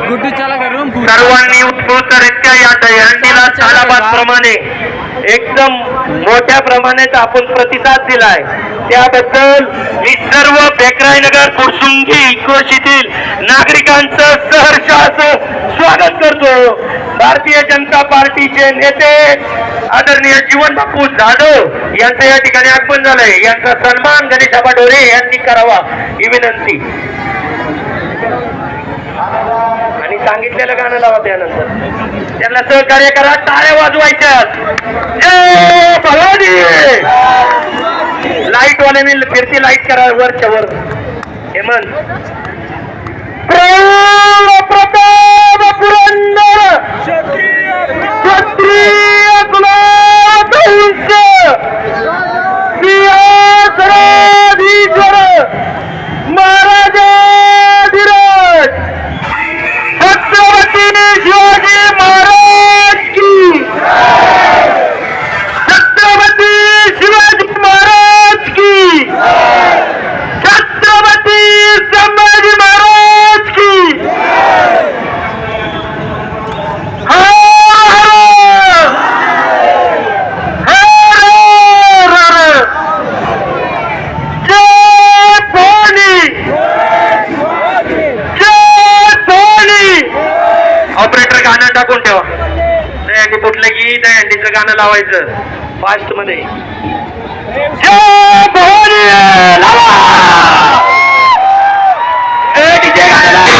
सर्वांनी उत्स्फूर्तरित्या या दहीहंडीला सालाबाद प्रमाणे एकदम मोठ्या प्रमाणात आपण प्रतिसाद दिलाय, त्याबद्दल मी सर्व बेकराईनगर फुरसुंगी इकोशीतील नागरिकांचं सहर्ष असं स्वागत करतो। भारतीय जनता पार्टीचे नेते आदरणीय जीवन बापू जाधव यांचं या ठिकाणी आगमन झालंय, यांचा सन्मान गणेश आबा ढोरे यांनी करावा ही विनंती। आणि सांगितलेलं गाणं लावा, त्यानंतर त्यांना सहकार्य करा, टाळ्या वाजवायच्या। जय भवानी। लाईट वाल्याने फिरती लाईट करा वरच्या वर। हेमंत प्रताप पुरंदर क्षत्रिय कुलाधीश सिंहासनाधीश्वर महाराजाधिराज छत्रपती शिवाजी महाराज की, छत्रपती शिवाजी महाराज की, छत्रपती संभाजी महाराज की। ऑपरेटर गाणं टाकून ठेवा, दहीहंडी फुटलं की दहीहंडीचं गाणं लावायचं फास्ट मध्ये। जय भवानी लावा, डीजे गाणं लावा।